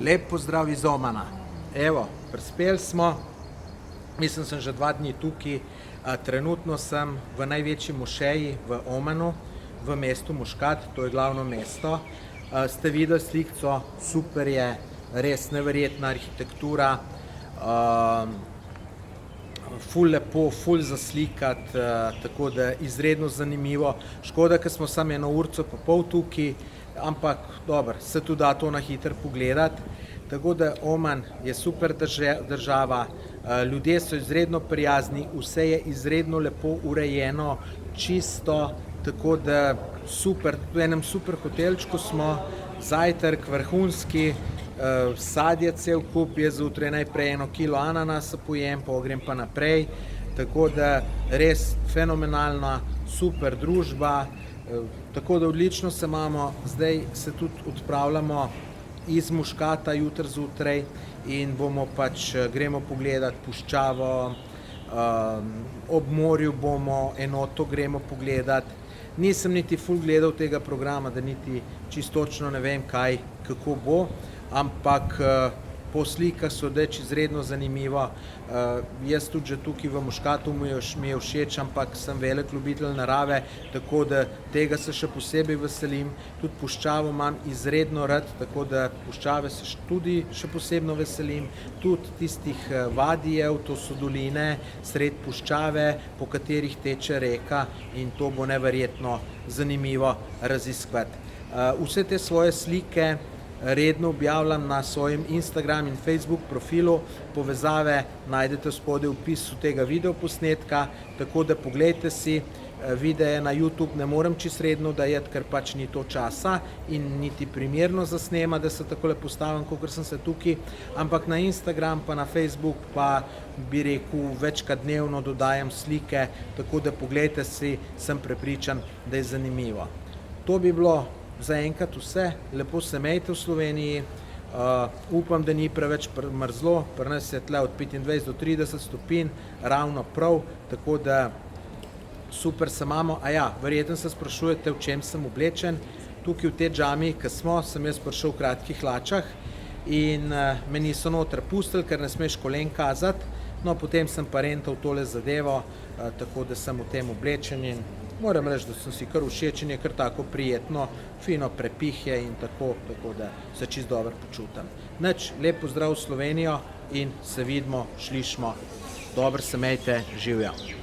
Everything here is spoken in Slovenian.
Lep pozdrav iz Omana. Evo, prispeli smo, mislim, sem že 2 dni tukaj, trenutno sem v največji mošeji v Omanu, v mestu Muškat, to je glavno mesto. Ste videli slikco, super je, res neverjetna arhitektura, ful lepo, ful za slikati, tako da izredno zanimivo. Škoda, ker smo samo 1 urico pa pol tukaj, ampak dobro, se tudi da to na hitro pogledati. Tako da Oman je super država, ljudje so izredno prijazni, vse je izredno lepo urejeno, čisto, tako da super, v enem super hotelčku smo, zajtrk vrhunski, sadje cel kup, jaz zjutraj najprej 1 kilo ananasa pojem, pol grem pa naprej, tako da res fenomenalna, super družba, tako da odlično se imamo, zdaj se tudi odpravljamo iz Muškata jutri zjutraj in bomo pač, gremo pogledat puščavo, ob morju bomo, enoto gremo pogledat. Nisem niti ful gledal tega programa, da niti čisto točno ne vem kaj, kako bo, ampak po slikah sodeč izredno zanimivo. Jaz tudi že tukaj v Muškatu mi je všeč, ampak sem velik ljubitelj narave, tako da tega se še posebej veselim. Tudi puščavo imam izredno rad, tako da puščave se tudi še posebno veselim. Tudi tistih vadijev, to so doline sredi puščave, po katerih teče reka, in to bo neverjetno zanimivo raziskovati. Vse te svoje slike redno objavljam na svojem Instagram in Facebook profilu, povezave najdete spodaj v opisu tega videoposnetka, tako da poglejte si. Videe na YouTube ne morem čisto redno dajati, ker pač ni to časa in niti primerno za snemati, da se takole postavim, kakor sem se tukaj, ampak na Instagram pa na Facebook pa, bi rekel, večkrat dnevno dodajam slike, tako da poglejte si, sem prepričan, da je zanimivo. To bi bilo zaenkrat vse, lepo se imejte v Sloveniji, upam, da ni preveč mrzlo, pri nas je tule od 25 do 30 stopinj, ravno prav, tako da super se imamo. Verjetno se sprašujete, v čem sem oblečen. Tukaj v tej džami, ko smo, sem jaz prišel v kratkih hlačah in me niso noter pustili, ker ne smeš kolen kazati, no potem sem pa rental tole zadevo, tako da sem v tem oblečen in moram reči, da sem si kar všeč in je kar tako prijetno, fino prepihje in tako da se čisto dobro počutim. Nič, lep pozdrav v Slovenijo in se vidimo, slišimo, dobro se imejte, živjo.